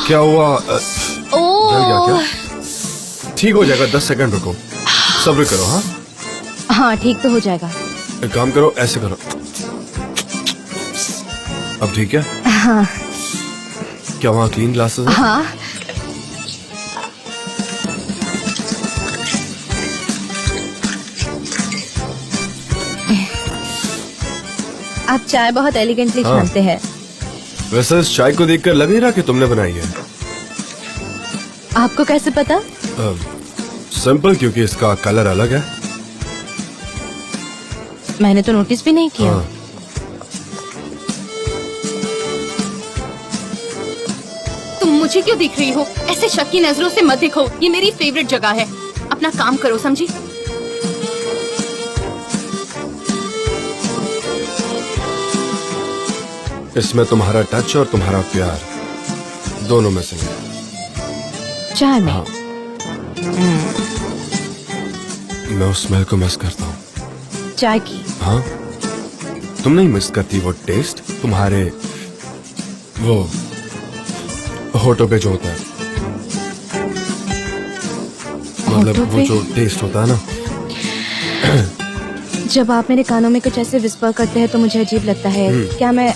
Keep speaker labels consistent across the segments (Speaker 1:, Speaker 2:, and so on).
Speaker 1: क्या हुआ? जल गया
Speaker 2: ओह,
Speaker 1: क्या? ठीक हो जाएगा, 10 सेकंड रुको, सब्र करो। हाँ
Speaker 2: हाँ ठीक तो हो जाएगा।
Speaker 1: एक काम करो, ऐसे करो। अब ठीक है?
Speaker 2: हाँ
Speaker 1: क्या वहाँ क्लीन ग्लासेस है?
Speaker 2: हाँ। आप चाय बहुत एलिगेंटली
Speaker 1: हाँ।
Speaker 2: छानते हैं।
Speaker 1: वैसे इस चाय को देखकर लग नहीं रहा कि तुमने बनाई है।
Speaker 2: आपको कैसे पता?
Speaker 1: सिंपल, क्योंकि इसका कलर अलग है।
Speaker 2: मैंने तो नोटिस भी नहीं किया।
Speaker 1: हाँ।
Speaker 3: तुम मुझे क्यों देख रही हो? ऐसे शक की नजरों से मत देखो, ये मेरी फेवरेट जगह है। अपना काम करो, समझी?
Speaker 1: इसमें तुम्हारा टच और तुम्हारा प्यार दोनों में से है।
Speaker 2: चाय में?
Speaker 1: हाँ। मैं उस स्मेल को मिस करता हूँ।
Speaker 2: चाय की?
Speaker 1: हाँ, तुम नहीं मिस करती वो टेस्ट? तुम्हारे वो होठों पे जो होता है, मतलब
Speaker 2: होठों
Speaker 1: वो
Speaker 2: पे?
Speaker 1: जो टेस्ट होता है ना।
Speaker 2: जब आप मेरे कानों में कुछ ऐसे विस्पर करते हैं तो मुझे अजीब लगता है। क्या मैं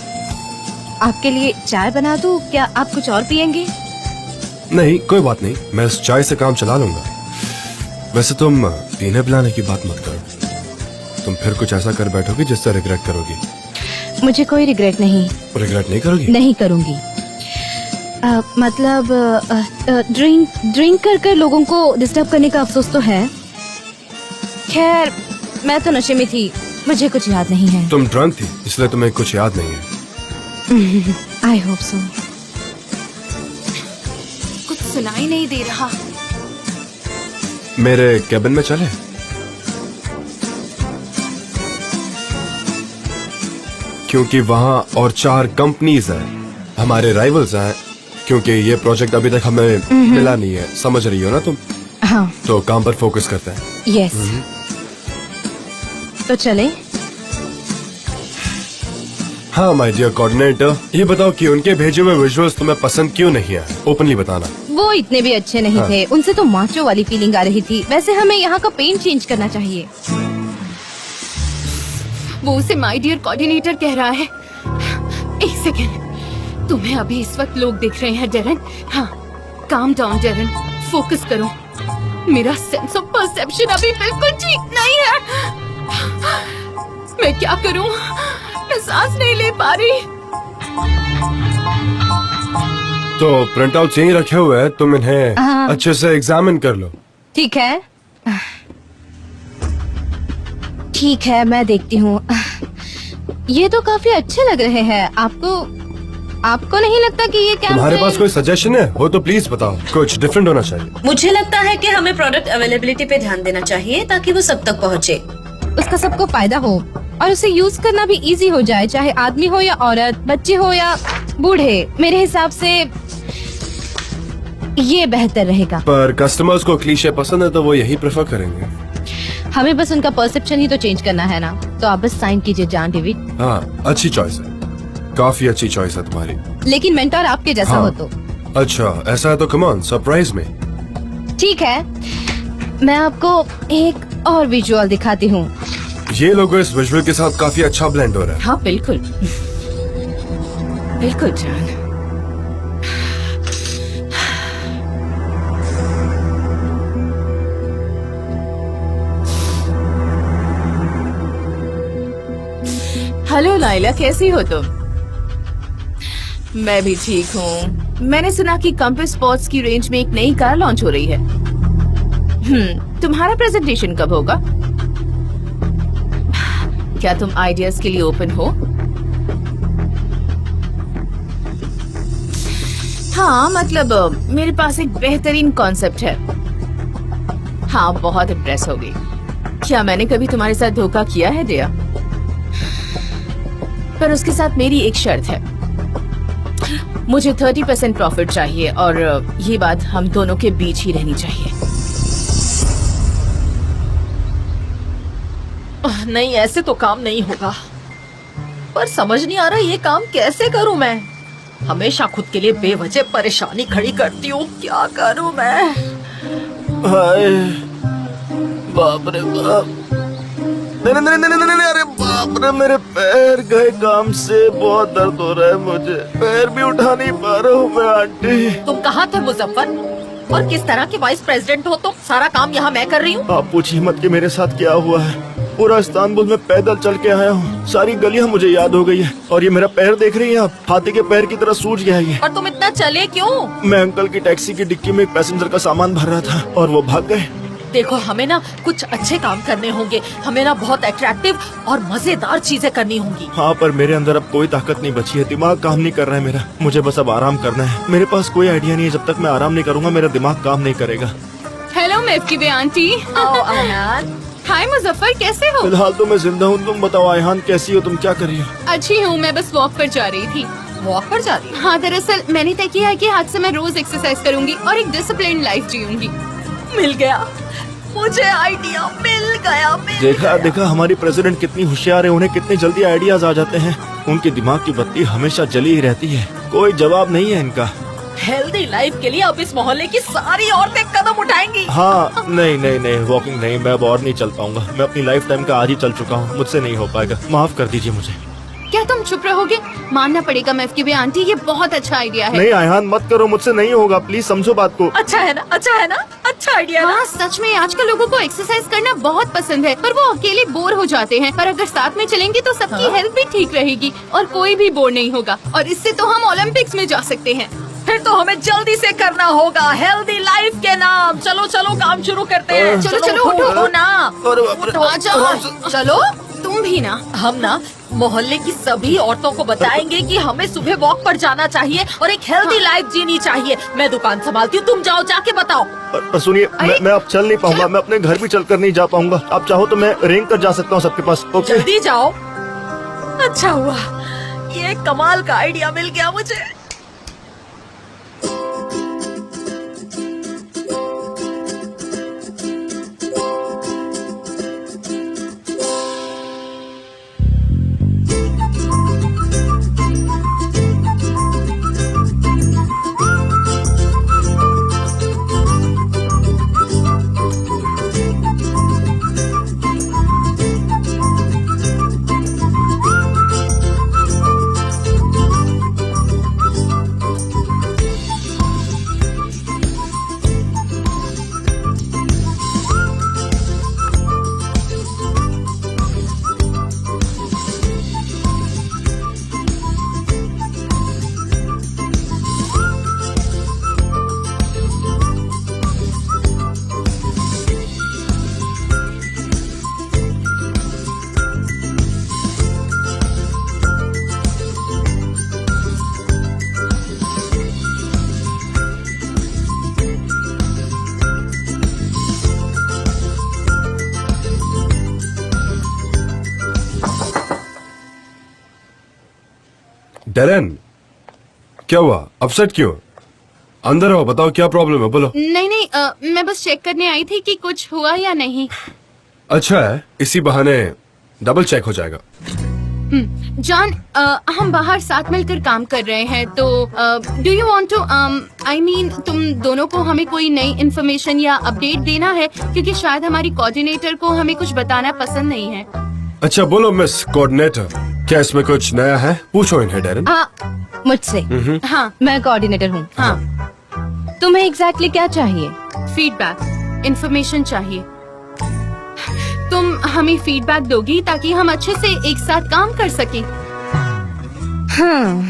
Speaker 2: आपके लिए चाय बना दूं? क्या आप कुछ और पियेंगे?
Speaker 1: नहीं, कोई बात नहीं, मैं इस चाय से काम चला लूंगा। वैसे तुम पीने पिलाने की बात मत करो, तुम फिर कुछ ऐसा कर बैठोगी जिससे रिग्रेट करोगी।
Speaker 2: मुझे कोई रिग्रेट नहीं।
Speaker 1: रिग्रेट नहीं करोगी?
Speaker 2: नहीं करूंगी। मतलब ड्रिंक कर कर लोगों को डिस्टर्ब करने का अफसोस तो है। खैर, मैं तो नशे में थी, मुझे कुछ याद नहीं है।
Speaker 1: तुम ड्रंक थी इसलिए तुम्हें कुछ याद नहीं है।
Speaker 2: I hope so.
Speaker 3: कुछ सुनाई नहीं दे रहा।
Speaker 1: मेरे कैबिन में चले? क्योंकि वहाँ और 4 कंपनीज हैं, हमारे राइवल्स हैं। क्योंकि ये प्रोजेक्ट अभी तक हमें मिला नहीं है, समझ रही हो ना तुम?
Speaker 2: हाँ।
Speaker 1: तो काम पर फोकस करते हैं।
Speaker 2: यस। तो चले?
Speaker 1: हाँ माय डियर कोऑर्डिनेटर, ये बताओ कि उनके भेजे हुए विजुअल्स तुम्हें पसंद क्यों नहीं आए? ओपनली बताना।
Speaker 2: वो इतने भी अच्छे नहीं थे, उनसे तो माचो वाली फीलिंग आ रही थी। वैसे हमें यहाँ का पेंट चेंज करना चाहिए।
Speaker 3: वो उसे माय डियर कोऑर्डिनेटर कह रहा है। एक सेकेंड, तुम्हें अभी इस वक्त लोग दिख रहे हैं डेरन। हाँ, काम डाउन डेरन, फोकस करो। मेरा सेंस ऑफ परसेप्शन अभी बिल्कुल ठीक नहीं है। मैं क्या करूं? मैं सांस नहीं ले पा रही।
Speaker 1: तो प्रिंट आउट यहीं रखे हुए हैं, तुम इन्हें अच्छे से एग्जामिन कर लो।
Speaker 2: ठीक है, ठीक है, मैं देखती हूँ। ये तो काफी अच्छे लग रहे हैं। आपको नहीं लगता कि ये कैंपेन?
Speaker 1: तुम्हारे पास कोई सजेशन है हो तो प्लीज बताओ, कुछ डिफरेंट होना चाहिए।
Speaker 4: मुझे लगता है कि हमें प्रोडक्ट अवेलेबिलिटी पे ध्यान देना चाहिए ताकि वो सब तक पहुँचे।
Speaker 2: उसका सबको फायदा हो और उसे यूज करना भी इजी हो जाए, चाहे आदमी हो या औरत, बच्चे हो या बूढ़े। मेरे हिसाब से ये बेहतर रहेगा।
Speaker 1: पर कस्टमर्स को क्लीशे पसंद है तो वो यही प्रेफर करेंगे।
Speaker 2: हमें बस उनका परसेप्शन ही तो चेंज करना है ना। तो आप बस साइन कीजिए जान डेविड।
Speaker 1: हाँ, अच्छी चॉइस है, काफी अच्छी चॉइस है तुम्हारी।
Speaker 2: लेकिन मेंटोर आपके जैसा
Speaker 1: हाँ।
Speaker 2: हो तो।
Speaker 1: अच्छा, ऐसा है तो कम ऑन, सरप्राइज में।
Speaker 2: ठीक है, मैं आपको एक और विजुअल दिखाती हूँ।
Speaker 1: ये लोगो इस विजुअल के साथ काफी अच्छा ब्लेंड हो रहा है।
Speaker 3: हाँ बिल्कुल, बिल्कुल जान। हेलो लाइला, कैसी हो तुम? मैं भी ठीक हूँ। मैंने सुना कि कंपस स्पोर्ट्स की रेंज में एक नई कार लॉन्च हो रही है। तुम्हारा प्रेजेंटेशन कब होगा? क्या तुम आइडियाज के लिए ओपन हो? हाँ, मतलब मेरे पास एक बेहतरीन कॉन्सेप्ट है। हाँ, बहुत इम्प्रेस हो गई। क्या मैंने कभी तुम्हारे साथ धोखा किया है दिया? पर उसके साथ मेरी एक शर्त है। मुझे 30% प्रॉफिट चाहिए और ये बात हम दोनों के बीच ही रहनी चाहिए।
Speaker 5: नहीं, ऐसे तो काम नहीं होगा। पर समझ नहीं आ रहा ये काम कैसे करूं मैं। हमेशा खुद के लिए बेवजह परेशानी खड़ी करती हूँ, क्या करूँ मैं?
Speaker 6: हाय बाप रे बाप, नहीं नहीं नहीं नहीं नहीं, अरे बाप रे, मेरे पैर गए काम से, बहुत दर्द हो रहा है मुझे, पैर भी उठा नहीं पा रहा हूँ मैं आंटी।
Speaker 5: तुम कहाँ थे मुजफ्फर? और किस तरह के वाइस प्रेसिडेंट हो तुम? सारा काम यहाँ मैं कर रही हूँ।
Speaker 6: आप पूछिए मत कि मेरे साथ क्या हुआ है। पूरा इस्तांबुल में पैदल चल के आया हूँ, सारी गलियाँ मुझे याद हो गई है। और ये मेरा पैर देख रही हैं आप, हाथी के पैर की तरह सूज गया है ये।
Speaker 5: और तुम इतना चले क्यों?
Speaker 6: मैं अंकल की टैक्सी की डिक्की में एक पैसेंजर का सामान भर रहा था और वो भाग गए।
Speaker 5: देखो, हमें ना कुछ अच्छे काम करने होंगे, हमें ना बहुत अट्रैक्टिव और मजेदार चीजें करनी होंगी।
Speaker 6: हाँ, पर मेरे अंदर अब कोई ताकत नहीं बची है, दिमाग काम नहीं कर रहा है मेरा। मुझे बस अब आराम करना है। मेरे पास कोई आइडिया नहीं है, जब तक मैं आराम नहीं करूँगा मेरा दिमाग काम नहीं करेगा।
Speaker 3: हेलो मेफकीबे आंटी।
Speaker 5: आओ आयान।
Speaker 3: हाय मुजफ्फर, कैसे हो?
Speaker 6: फिलहाल तो मैं जिंदा हूँ, तुम बताओ आयहान कैसी हो, तुम क्या कर रही हो?
Speaker 3: अच्छी हूँ, मैं बस वॉक पर जा रही थी।
Speaker 5: वॉक पर जा रही?
Speaker 3: हाँ, दरअसल मैंने तय किया है कि आज से मैं रोज एक्सरसाइज करूंगी और एक डिसिप्लिन लाइफ जीऊंगी।
Speaker 5: मिल गया मुझे आइडिया, मिल गया।
Speaker 6: देखा हमारी प्रेसिडेंट कितनी होशियार है, उन्हें कितनी जल्दी आइडियाज आ जाते हैं। उनकी दिमाग की बत्ती हमेशा जली ही रहती है, कोई जवाब नहीं है इनका।
Speaker 5: हेल्दी लाइफ के लिए अब इस मोहल्ले की सारी औरतें कदम उठाएंगी।
Speaker 6: हाँ, नहीं, वॉकिंग नहीं, मैं अब और नहीं चल पाऊंगा। मैं अपनी लाइफ टाइम का आज ही चल चुका हूँ, मुझसे नहीं हो पाएगा, माफ कर दीजिए मुझे।
Speaker 3: क्या तुम चुप रहोगे? मानना पड़ेगा मेफकीबे आंटी, ये बहुत अच्छा आइडिया है।
Speaker 6: नहीं आयहान, मत करो, मुझसे नहीं होगा, प्लीज समझो बात को।
Speaker 5: अच्छा है ना, अच्छा है ना, अच्छा आइडिया।
Speaker 3: हाँ, सच में आजकल लोगों को एक्सरसाइज करना बहुत पसंद है, पर वो अकेले बोर हो जाते हैं। पर अगर साथ में चलेंगे तो सबकी हेल्थ भी ठीक रहेगी और कोई भी बोर नहीं होगा। और इससे तो हम ओलंपिक्स में जा सकते हैं।
Speaker 5: फिर तो हमें जल्दी से करना होगा, हेल्दी लाइफ के नाम। चलो चलो काम शुरू करते हैं।
Speaker 3: चलो,
Speaker 5: उठो ना।
Speaker 3: आ जाओ, चलो तुम भी ना।
Speaker 5: हम ना मोहल्ले की सभी औरतों को बताएंगे कि हमें सुबह वॉक पर जाना चाहिए और एक हेल्दी लाइफ जीनी चाहिए। मैं दुकान संभालती हूँ, तुम जाओ, जाके बताओ।
Speaker 6: सुनिए, मैं अब चल नहीं पाऊंगा, मैं अपने घर भी चल कर नहीं जा पाऊंगा। आप चाहो तो मैं रेंग कर जा सकता हूँ सबके पास। ओके,
Speaker 5: जल्दी जाओ। अच्छा हुआ, ये कमाल का आइडिया मिल गया मुझे।
Speaker 1: डेरेन, क्या हुआ? अपसेट क्यों? अंदर आओ, बताओ क्या प्रॉब्लम है, बोलो।
Speaker 3: नहीं, मैं बस चेक करने आई थी कि कुछ हुआ या नहीं।
Speaker 1: अच्छा है, इसी बहाने डबल चेक हो जाएगा।
Speaker 3: जान, हम बाहर साथ मिलकर काम कर रहे हैं, तो do you want to I mean तुम दोनों को हमें कोई नई इन्फॉर्मेशन या अपडेट देना है, क्योंकि शायद हमारी कोऑर्डिनेटर को हमें कुछ बताना पसंद नहीं है।
Speaker 1: अच्छा बोलो मिस कोऑर्डिनेटर, क्या इसमें कुछ नया है? पूछो इन्हें डेरेन।
Speaker 2: मुझसे?
Speaker 3: हाँ
Speaker 2: मैं कोऑर्डिनेटर हूँ।
Speaker 3: हाँ,
Speaker 2: तुम्हें एग्जैक्टली क्या चाहिए?
Speaker 3: फीडबैक, इन्फॉर्मेशन चाहिए। तुम हमें फीडबैक दोगी ताकि हम अच्छे से एक साथ काम कर सकें।
Speaker 2: हाँ,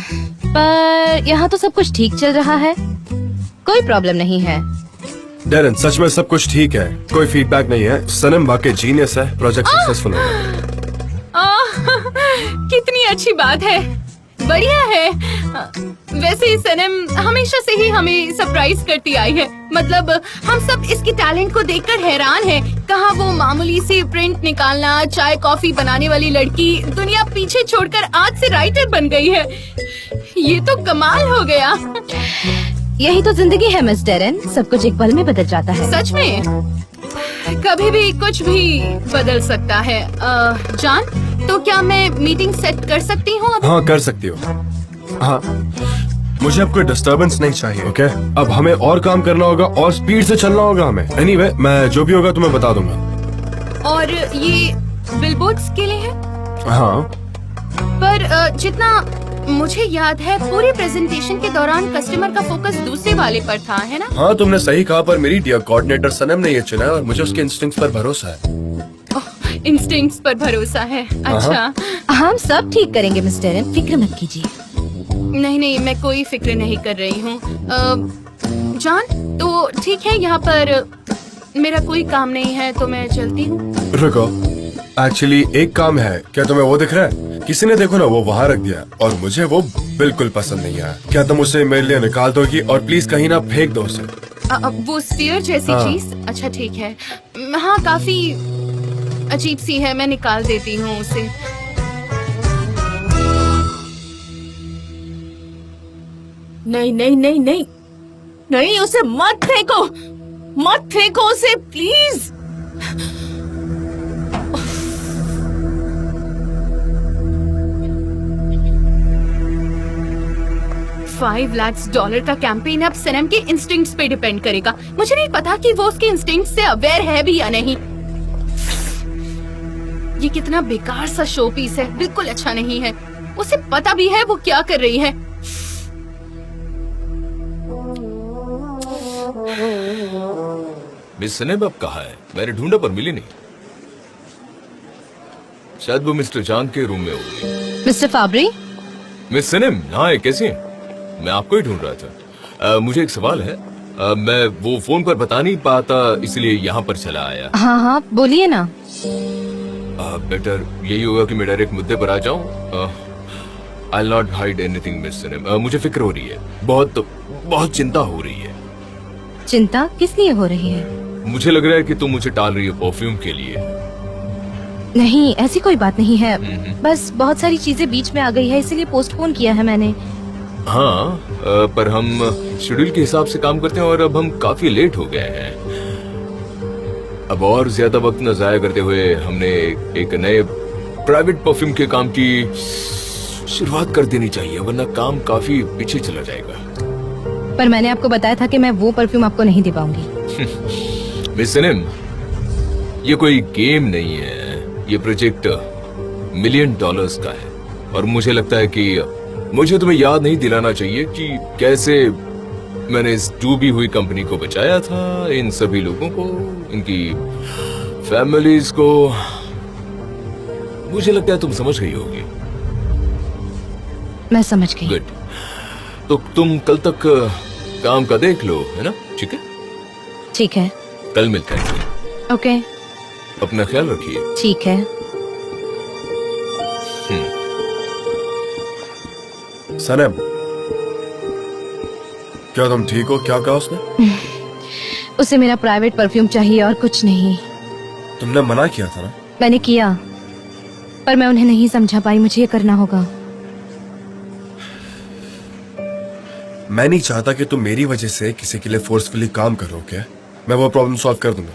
Speaker 2: पर यहाँ तो सब कुछ ठीक चल रहा है, कोई प्रॉब्लम नहीं है।
Speaker 1: डेरेन, सच में सब कुछ ठीक है, कोई फीडबैक नहीं है। सनम वाकई जीनियस है, प्रोजेक्ट सक्सेसफुल होगा।
Speaker 3: कितनी अच्छी बात है, बढ़िया है। वैसे सनम हमेशा से ही हमें सरप्राइज करती आई है। मतलब हम सब इसकी टैलेंट को देखकर हैरान हैं। कहाँ वो मामूली सी प्रिंट निकालना, चाय कॉफी बनाने वाली लड़की दुनिया पीछे छोड़कर आज से राइटर बन गई है। ये तो कमाल हो गया।
Speaker 2: यही तो जिंदगी है मिस डेरेन, सब कुछ एक पल में बदल जाता है।
Speaker 3: सच में कभी भी कुछ भी बदल सकता है। जान, तो क्या मैं मीटिंग सेट कर सकती हूँ?
Speaker 1: हाँ कर सकती हो। हाँ मुझे अब कोई डिस्टरबेंस नहीं चाहिए, ओके? अब हमें और काम करना होगा और स्पीड से चलना होगा हमें। एनीवे, मैं जो भी होगा तुम्हें बता दूंगा।
Speaker 3: और ये बिलबोर्ड्स के लिए है?
Speaker 1: हाँ।
Speaker 3: पर जितना मुझे याद है पूरे प्रेजेंटेशन के दौरान कस्टमर का फोकस दूसरे वाले पर था, है ना?
Speaker 1: हाँ, तुमने सही कहा, पर मेरी डियर कोऑर्डिनेटर सनम ने ये चुना है और मुझे उसके इंस्टिंक्ट्स पर भरोसा है।
Speaker 3: इंस्टिंक्ट्स पर भरोसा है। अच्छा,
Speaker 2: हम सब ठीक करेंगे मिस्टर एन, फिक्र मत कीजिए।
Speaker 3: नहीं, मैं कोई फिक्र नहीं कर रही हूँ। जान, तो ठीक है, यहाँ पर मेरा कोई काम नहीं है तो मैं चलती हूँ।
Speaker 1: रुको, एक्चुअली एक काम है। क्या तुम्हें वो दिख रहा है? किसी ने देखो ना वो वहाँ रख दिया और मुझे वो बिल्कुल पसंद नहीं आया। क्या तुम उसे मेरे लिए निकाल दोगी और प्लीज कहीं ना फेंक दो उसे।
Speaker 3: वो स्फीयर जैसी
Speaker 1: हाँ।
Speaker 3: चीज? अच्छा ठीक है। हाँ, काफी अजीब सी है, मैं निकाल देती हूँ उसे।
Speaker 5: नहीं नहीं नहीं नहीं नहीं, उसे मत फेंको, मत फेंको उसे प्लीज।
Speaker 3: $5 लाख का कैंपेन अब सनम के इंस्टिंक्ट्स पे डिपेंड करेगा। मुझे नहीं पता कि वो उसके इंस्टिंक्ट्स से अवेयर है भी या नहीं। ये कितना बेकार सा शो पीस है, बिल्कुल अच्छा नहीं है। उसे पता भी है वो क्या कर रही है।
Speaker 7: मिस सनेब अब कहाँ है? मैंने ढूंढा पर मिली नहीं। शायद वो मिस्टर चांद के रूम में होगी।
Speaker 2: मिस्टर फाबरी,
Speaker 7: मिस सनेब, हाँ, कैसी हैं? मैं आपको ही ढूंढ रहा था। मुझे एक सवाल है। मैं वो फोन पर बता नहीं पाता, इसलिए यहाँ पर चला आया।
Speaker 2: हाँ हाँ बोलिए ना।
Speaker 7: बेटर यही होगा कि मैं डायरेक्ट मुद्दे पर आ जाऊँ। I'll not hide anything, miss Saneb. मुझे फिक्र हो रही है, बहुत चिंता हो रही है।
Speaker 2: चिंता किस लिए हो रही है?
Speaker 7: मुझे लग रहा है कि तुम मुझे टाल रही हो परफ्यूम के लिए।
Speaker 2: नहीं, ऐसी कोई बात नहीं है। बस बहुत सारी चीजें बीच में आ गई है, इसलिए पोस्टपोन किया है मैंने।
Speaker 7: हाँ, पर हम शेड्यूल के हिसाब से काम करते हैं और अब हम काफी लेट हो गए हैं। अब और ज्यादा वक्त न जाया करते हुए हमने एक नए प्राइवेट परफ्यूम के काम की शुरुआत कर देनी चाहिए, वरना काम काफी पीछे चला जाएगा।
Speaker 2: पर मैंने आपको बताया था कि मैं वो परफ्यूम आपको नहीं दे पाऊंगी।
Speaker 7: मिस सनेम, ये कोई गेम नहीं है, ये प्रोजेक्ट $1 मिलियन का है। और मुझे लगता है कि मुझे तुम्हें याद नहीं दिलाना चाहिए कि कैसे मैंने इस डूबी हुई कंपनी को बचाया था, इन सभी लोगों को, इनकी फैमिलीज को। मुझे लगता है तुम समझ गई होगी।
Speaker 2: मैं समझ गई।
Speaker 7: गुड, तो तुम कल तक काम का देख लो, है ना? ठीक है,
Speaker 2: ठीक है,
Speaker 7: कल मिलते हैं।
Speaker 2: ओके,
Speaker 7: अपना ख्याल रखिए।
Speaker 2: ठीक है।
Speaker 1: सनम, क्या तुम ठीक हो? क्या कहा उसने?
Speaker 2: उसे मेरा प्राइवेट परफ्यूम चाहिए और कुछ नहीं।
Speaker 1: तुमने मना किया था ना?
Speaker 2: मैंने किया, पर मैं उन्हें नहीं समझा पाई। मुझे ये करना होगा।
Speaker 1: मैं नहीं चाहता कि तुम मेरी वजह से किसी के लिए फोर्सफुली काम करो, क्या? मैं वो प्रॉब्लम सॉल्व कर दूंगा।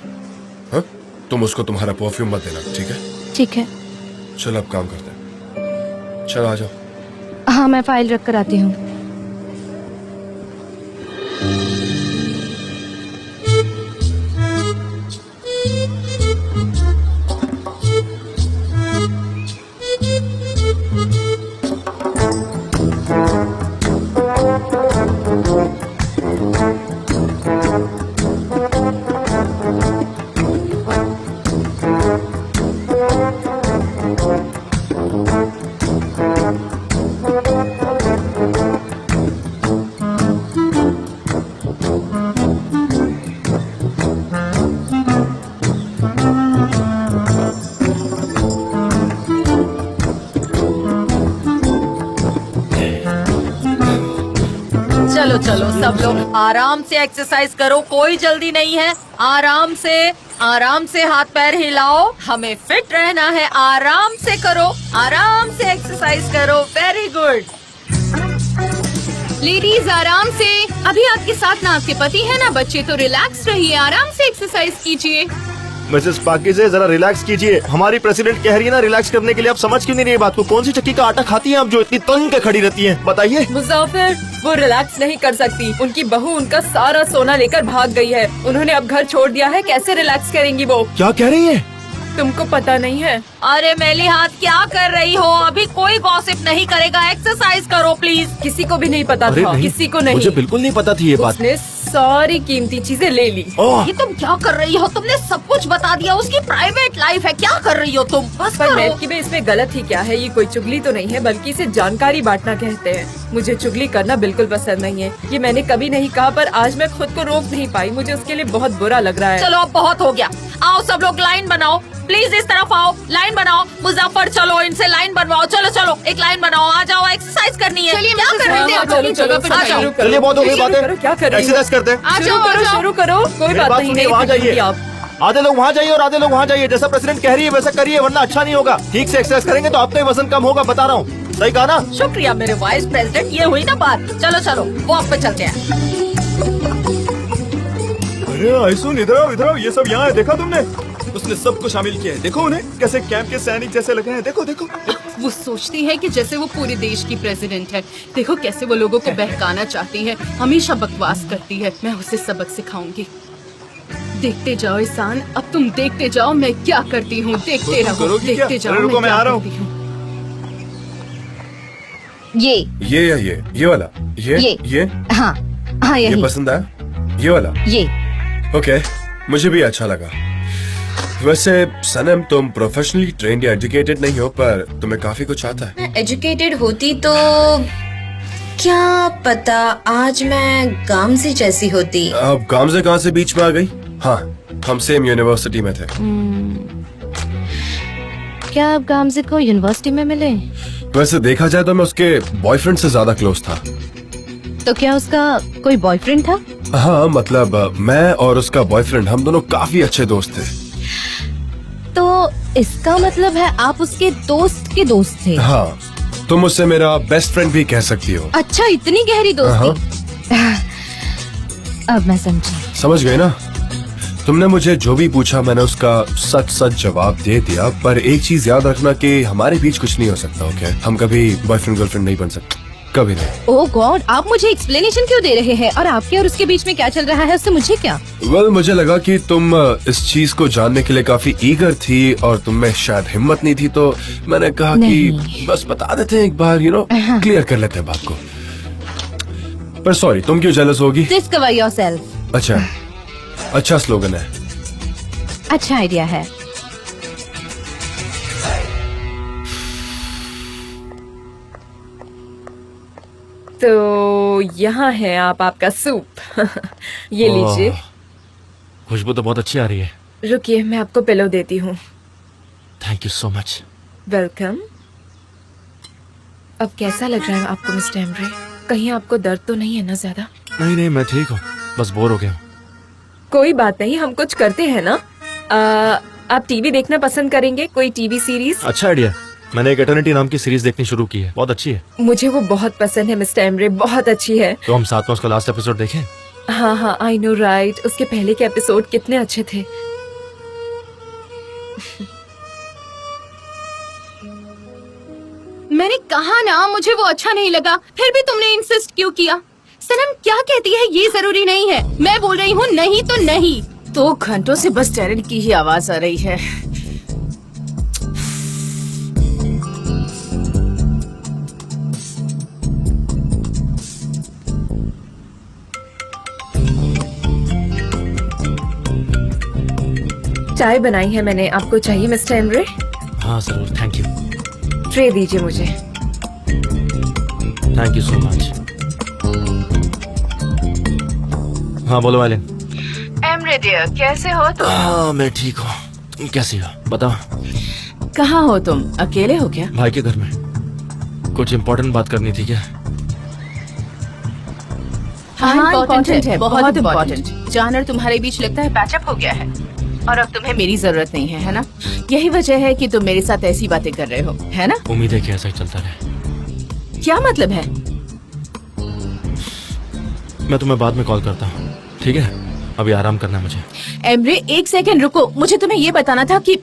Speaker 1: हाँ? तुम उसको तुम्हारा परफ्यूम मत देना, ठीक है?
Speaker 2: ठीक है।
Speaker 1: चलो अब काम करते हैं। चलो आ जाओ।
Speaker 2: हाँ, मैं फाइल रख कर आती हूँ।
Speaker 5: चलो चलो सब लोग आराम से एक्सरसाइज करो, कोई जल्दी नहीं है। आराम से हाथ पैर हिलाओ, हमें फिट रहना है। आराम से करो, आराम से एक्सरसाइज करो। Very good.
Speaker 3: लेडीज आराम से। अभी आपके साथ ना आपके पति है ना बच्चे, तो रिलैक्स रहिए, आराम से एक्सरसाइज कीजिए।
Speaker 6: मिसेस पाकीज़ा जरा रिलैक्स कीजिए। हमारी प्रेसिडेंट कह रही है ना रिलैक्स करने के लिए, आप समझ क्यों नहीं रही बात को? कौन सी चक्की का आटा खाती हैं आप जो इतनी तंग के खड़ी रहती हैं, बताइए।
Speaker 5: मुजाफिर, वो रिलैक्स नहीं कर सकती। उनकी बहू उनका सारा सोना लेकर भाग गई है। उन्होंने अब घर छोड़ दिया है, कैसे रिलैक्स करेंगी वो?
Speaker 6: क्या कह रही है?
Speaker 5: तुमको पता नहीं है?
Speaker 8: अरे मेली हाथ, क्या कर रही हो? अभी कोई गॉसिप नहीं करेगा, एक्सरसाइज करो प्लीज।
Speaker 5: किसी को भी नहीं पता
Speaker 6: अरे
Speaker 5: था,
Speaker 6: नहीं,
Speaker 5: किसी को नहीं।
Speaker 6: मुझे बिल्कुल नहीं पता थी ये बात।
Speaker 5: उसने सारी कीमती चीजें ले ली।
Speaker 6: ओह,
Speaker 8: ये तुम क्या कर रही हो? तुमने सब कुछ बता दिया। उसकी प्राइवेट लाइफ है, क्या कर रही हो तुम? बस
Speaker 5: पर
Speaker 8: करो।
Speaker 5: मैथकी में इसमें गलत ही क्या है? ये कोई चुगली तो नहीं है, बल्कि इसे जानकारी बांटना कहते हैं। मुझे चुगली करना बिल्कुल पसंद नहीं है, ये मैंने कभी नहीं कहा, पर आज मैं खुद को रोक नहीं पाई। मुझे उसके लिए बहुत बुरा लग रहा है।
Speaker 8: चलो अब बहुत हो गया, आओ सब लोग लाइन बनाओ, प्लीज इस तरफ आओ, लाइन बनाओ। मुजफ्फर चलो इनसे लाइन बनवाओ, चलो चलो एक लाइन बनाओ, आ जाओ, एक्सरसाइज करनी है।
Speaker 3: चलिए,
Speaker 8: क्या
Speaker 3: मिसेस
Speaker 8: कर रहे थे
Speaker 3: रामा,
Speaker 8: आप?
Speaker 3: चलो, चलो, फिर
Speaker 8: आ जाओ।
Speaker 3: शुरू
Speaker 6: चलिए बहुत हो गई
Speaker 5: शुरू
Speaker 6: बातें,
Speaker 5: करो, क्या कर रही हो?
Speaker 6: एक्सरसाइज करते हैं।
Speaker 3: आ जाओ, आ जाओ।
Speaker 5: शुरू करो। कोई
Speaker 6: मेरी
Speaker 5: बात
Speaker 6: बात
Speaker 5: नहीं,
Speaker 6: सुनिए,
Speaker 5: नहीं
Speaker 6: वहाँ
Speaker 5: थकेंगी
Speaker 6: जाइए।
Speaker 5: आप।
Speaker 6: आधे लोग वहाँ जाइए और आधे लोग वहाँ जाइए। जैसा प्रेसिडेंट कह रही है वैसा करिए, वरना अच्छा नहीं होगा। ठीक से एक्सरसाइज करेंगे तो आपका ही वजन कम होगा, बता रहा हूँ। सही कहा ना?
Speaker 8: शुक्रिया मेरे वाइस प्रेसिडेंट, ये हुई ना बात। चलो चलो वॉक पे चलते हैं।
Speaker 6: अरे आयसून, इधर आओ, इधर आओ। ये सब यहाँ है, देखा तुमने? उसने सबको शामिल किया है। देखो उन्हें कैसे कैंप के सैनिक जैसे लगे हैं। देखो देखो।
Speaker 3: वो सोचती है कि जैसे वो पूरे देश की प्रेसिडेंट है। देखो कैसे वो लोगों को बहकाना चाहती है, हमेशा बकवास करती है। मैं उसे सबक सिखाऊंगी। देखते जाओ ईसान, अब तुम देखते जाओ मैं क्या करती हूँ। देखते
Speaker 6: तुम
Speaker 3: रहो,
Speaker 6: करोगी क्या?
Speaker 3: देखते जाओ
Speaker 6: अरे रुको, मैं
Speaker 3: क्या
Speaker 6: आ रहा हूँ।
Speaker 3: करती हूँ।
Speaker 2: ये
Speaker 1: या ये वाला, ये
Speaker 2: हाँ हाँ
Speaker 1: ये
Speaker 2: यही
Speaker 1: पसंद आया? ये वाला?
Speaker 2: ये
Speaker 1: ओके, मुझे भी अच्छा लगा। वैसे सनम, तुम प्रोफेशनली ट्रेंड या एजुकेटेड नहीं हो, पर तुम्हें काफी कुछ आता है।
Speaker 4: मैं एजुकेटेड होती तो क्या पता आज मैं गामजी जैसी होती।
Speaker 1: अब गामजे कहाँ से बीच में आ गई? हाँ, हम सेम यूनिवर्सिटी में थे।
Speaker 2: क्या आप गामजे को यूनिवर्सिटी में मिले?
Speaker 1: वैसे देखा जाए तो मैं उसके बॉयफ्रेंड से ज्यादा क्लोज था।
Speaker 2: तो क्या उसका कोई बॉयफ्रेंड था?
Speaker 1: हाँ, मतलब मैं और उसका बॉयफ्रेंड, हम दोनों काफी अच्छे दोस्त थे।
Speaker 2: तो इसका मतलब है आप उसके दोस्त के दोस्त थे?
Speaker 1: हाँ, तुम उससे मेरा बेस्ट फ्रेंड भी कह सकती हो।
Speaker 2: अच्छा, इतनी गहरी दोस्ती। अब मैं समझी।
Speaker 1: समझ गए ना? तुमने मुझे जो भी पूछा मैंने उसका सच सच जवाब दे दिया। पर एक चीज याद रखना कि हमारे बीच कुछ नहीं हो सकता, ओके? हम कभी बॉयफ्रेंड गर्लफ्रेंड नहीं बन सकते, कभी नहीं।
Speaker 2: ओह गॉड, आप मुझे एक्सप्लेनेशन क्यों दे रहे हैं? और आपके और उसके बीच में क्या चल रहा है, उससे मुझे क्या?
Speaker 1: वेल, मुझे लगा कि तुम इस चीज को जानने के लिए काफी ईगर थी और तुम में शायद हिम्मत नहीं थी, तो मैंने कहा कि बस बता देते हैं एक बार, क्लियर कर लेते हैं बात को। पर सॉरी, तुम क्यों जेलस होगी?
Speaker 2: Discover yourself.
Speaker 1: अच्छा स्लोगन है।
Speaker 2: अच्छा आइडिया है।
Speaker 5: तो यहाँ है आपका सूप। ये लीजिए।
Speaker 6: खुशबू तो बहुत अच्छी आ रही है।
Speaker 5: रुकिए, मैं आपको पिलो देती हूँ।
Speaker 6: Thank you so much.
Speaker 5: Welcome. अब कैसा लग रहा है आपको मिस्टर एमरे? कहीं आपको दर्द तो नहीं है ना ज्यादा?
Speaker 6: नहीं, मैं ठीक हूँ, बस बोर हो गया।
Speaker 5: कोई बात नहीं, हम कुछ करते हैं ना। आप टीवी देखना पसंद करेंगे? कोई टीवी सीरीज?
Speaker 6: अच्छा आइडिया। मैंने एक एटर्निटी नाम की सीरीज देखनी शुरू की है, बहुत अच्छी है।
Speaker 5: मुझे वो बहुत पसंद है मिस्टर एमरे, बहुत अच्छी है।
Speaker 6: तो हम साथ में उसका लास्ट एपिसोड देखें?
Speaker 5: हाँ, आई नो राइट। उसके पहले के एपिसोड कितने अच्छे थे।
Speaker 3: मैंने कहा ना मुझे वो अच्छा नहीं लगा, फिर भी तुमने इंसिस्ट क्यों किया? सनम क्या कहती है ये जरूरी नहीं है। मैं बोल रही हूँ नहीं तो नहीं।
Speaker 8: 2 घंटों से बस टेरन की ही आवाज आ रही है।
Speaker 5: चाय बनाई है मैंने, आपको चाहिए मिस्टर एमरे?
Speaker 6: हाँ जरूर, थैंक यू।
Speaker 5: ट्रे दीजिए मुझे।
Speaker 6: Thank you so much. हाँ बोलो वालिन।
Speaker 8: एमरे डियर, कैसे हो तुम?
Speaker 6: हाँ मैं ठीक हूँ, तुम कैसी हो बताओ?
Speaker 8: कहाँ हो तुम? अकेले हो क्या?
Speaker 6: भाई के घर में। कुछ इम्पोर्टेंट बात करनी थी क्या?
Speaker 3: हाँ, इम्पोर्टेंट है, बहुत इम्पोर्टेंट।
Speaker 8: जानर तुम्हारे बीच लगता है पैचअप हो गया है और अब तुम्हें मेरी जरूरत नहीं है ना? यही वजह है कि तुम मेरे साथ ऐसी बातें कर रहे हो, है ना?
Speaker 6: उम्मीद है कि ऐसा ही चलता रहे।
Speaker 8: क्या मतलब है?
Speaker 6: मैं तुम्हें बाद में कॉल करता हूँ, ठीक है? अभी आराम करना है मुझे।
Speaker 3: एमरे, एक सेकंड रुको, मुझे तुम्हें ये बताना था कि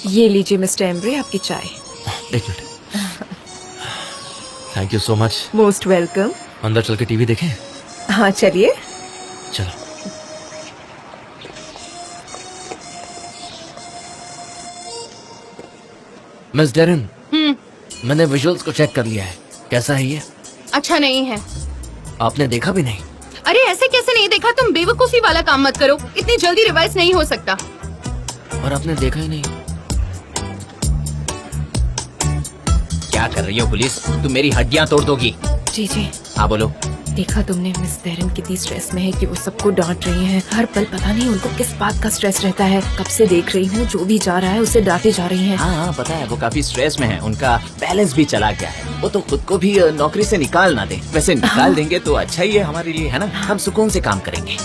Speaker 3: ये लीजिए मिस्टर एमरे, आपकी चाय।
Speaker 6: एक minute. Thank you so much.
Speaker 3: Most welcome.
Speaker 6: अंदर चल के टीवी देखें?
Speaker 3: हाँ चलिए।
Speaker 6: चलो। मिस डेरन, मैंने विजुअल्स को चेक कर लिया है। कैसा है ये?
Speaker 3: अच्छा नहीं है।
Speaker 6: आपने देखा भी नहीं?
Speaker 3: अरे ऐसे कैसे नहीं देखा? तुम बेवकूफी वाला काम मत करो, इतनी जल्दी रिवाइज नहीं हो सकता।
Speaker 6: और आपने देखा ही नहीं?
Speaker 9: क्या कर रही हो पुलिस? तुम मेरी हड्डियां तोड़ दोगी।
Speaker 3: जी जी।
Speaker 9: हाँ बोलो।
Speaker 3: देखा तुमने मिस डेरन कितनी स्ट्रेस में है कि वो सबको डांट रही हैं। हर पल पता नहीं उनको किस बात का स्ट्रेस रहता है। कब से देख रही हूँ, जो भी जा रहा है उसे डांटे जा रही हैं।
Speaker 9: हाँ पता है, वो काफी स्ट्रेस में है। उनका बैलेंस भी चला गया है। वो तो खुद को भी नौकरी से निकाल ना दे। वैसे निकाल देंगे तो अच्छा ही है हमारे लिए, है ना? हम सुकून से काम करेंगे।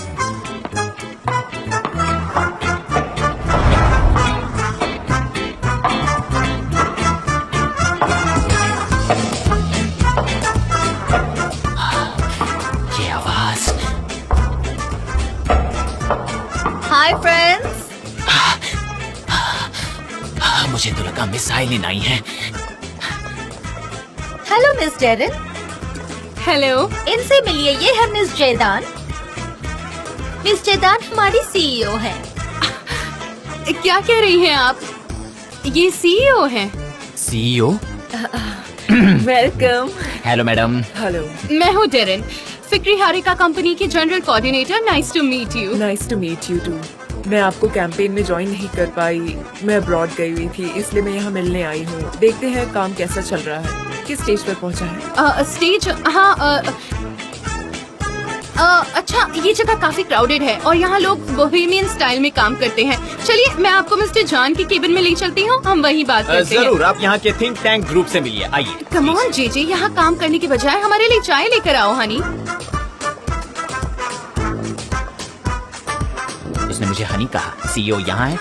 Speaker 4: Hi friends.
Speaker 9: मुझे तो लगा मिस आइलिन आई है।
Speaker 4: Hello miss Darren.
Speaker 3: हेलो।
Speaker 4: इनसे मिलिए, ये है मिस जैदान। मिस जैदान हमारी सीईओ है।
Speaker 3: क्या कह रही हैं आप? ये सीईओ है।
Speaker 9: CEO?
Speaker 3: Welcome.
Speaker 9: Hello madam.
Speaker 3: Hello, मैं हूँ डेरन, फिक्री हारिका कंपनी की general coordinator. Nice to meet you.
Speaker 10: Nice to meet you too. मैं आपको कैंपेन में ज्वाइन नहीं कर पाई, मैं अब्रॉड गई हुई थी, इसलिए मैं यहाँ मिलने आई हूँ। देखते हैं काम कैसा चल रहा है, किस स्टेज पर पहुँचा है?
Speaker 3: स्टेज, हाँ अच्छा, ये जगह काफी क्राउडेड है और यहाँ लोग बोहेमियन स्टाइल में काम करते हैं। चलिए मैं आपको मिस्टर जॉन के केबिन में ले चलती हूँ, हम वहीं बात करते हैं।
Speaker 9: जरूर, आप यहाँ के थिंक टैंक ग्रुप से मिलिए। आइए।
Speaker 3: कम ऑन जीजी, यहाँ काम करने के बजाय हमारे लिए चाय लेकर आओ हनी।
Speaker 9: उसने मुझे हनी कहा। सीईओ यहाँ है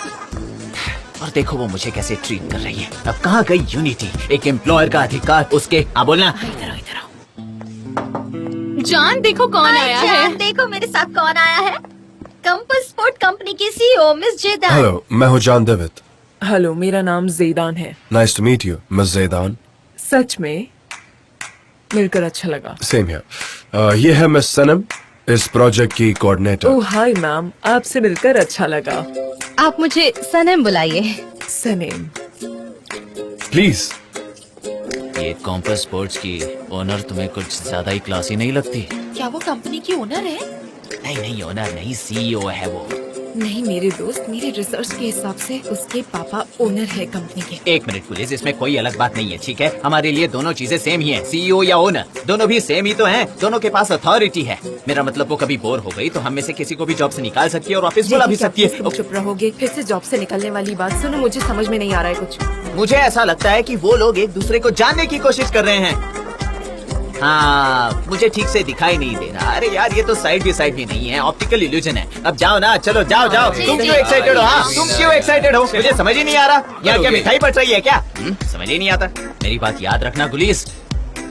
Speaker 9: और देखो वो मुझे कैसे ट्रीट कर रही है। अब कहाँ गई यूनिटी? एक एम्प्लॉयर का अधिकार उसके। बोलना।
Speaker 3: इधर आओ। जॉन देखो कौन आया है।
Speaker 4: देखो मेरे साथ कौन आया है। कंपस स्पोर्ट कंपनी की सीईओ मिस जैदान।
Speaker 1: हेलो, मैं हूँ जॉन डेविड।
Speaker 10: हेलो, मेरा नाम जैदान है।
Speaker 1: Nice to meet you miss Zaidan.
Speaker 10: सच में मिलकर अच्छा लगा।
Speaker 1: Same here. ये है मिस सनम, इस प्रोजेक्ट की कोऑर्डिनेटर।
Speaker 10: ओह हाय मैम, आपसे मिलकर अच्छा लगा।
Speaker 2: आप मुझे सनम बुलाइए।
Speaker 10: सनेम।
Speaker 1: प्लीज।
Speaker 9: ये कॉम्पस स्पोर्ट्स की ओनर तुम्हें कुछ ज्यादा ही क्लासी नहीं लगती?
Speaker 3: क्या वो कंपनी की ओनर है?
Speaker 9: नहीं ओनर नहीं, सीईओ है वो।
Speaker 3: नहीं मेरे दोस्त, मेरे रिसर्च के हिसाब से उसके पापा ओनर है कंपनी के।
Speaker 9: एक मिनट पुलिस, इसमें कोई अलग बात नहीं है, ठीक है? हमारे लिए दोनों चीजें सेम ही हैं, सीईओ या ओनर, दोनों भी सेम ही तो हैं। दोनों के पास अथॉरिटी है। मेरा मतलब वो कभी बोर हो गई तो हम में से किसी को भी जॉब से निकाल सकती है और ऑफिस बुला भी सकती है।
Speaker 3: चुप रहोगे? फिर से जॉब से निकलने वाली बात सुनो, मुझे समझ में नहीं आ रहा है कुछ।
Speaker 9: मुझे ऐसा लगता है कि वो लोग एक दूसरे को जानने की कोशिश कर रहे हैं। हाँ, मुझे ठीक से दिखाई नहीं दे रहा। अरे यार, ये तो साइड भी नहीं है, ऑप्टिकल इल्यूजन है। अब जाओ ना, चलो जाओ। तुम क्यों एक्साइटेड हो? हाँ, तुम क्यों एक्साइटेड हो? मुझे समझ ही नहीं आ रहा। यहाँ क्या मिठाई बट रही है क्या? समझ ही नहीं आता। मेरी बात याद रखना गुलीस,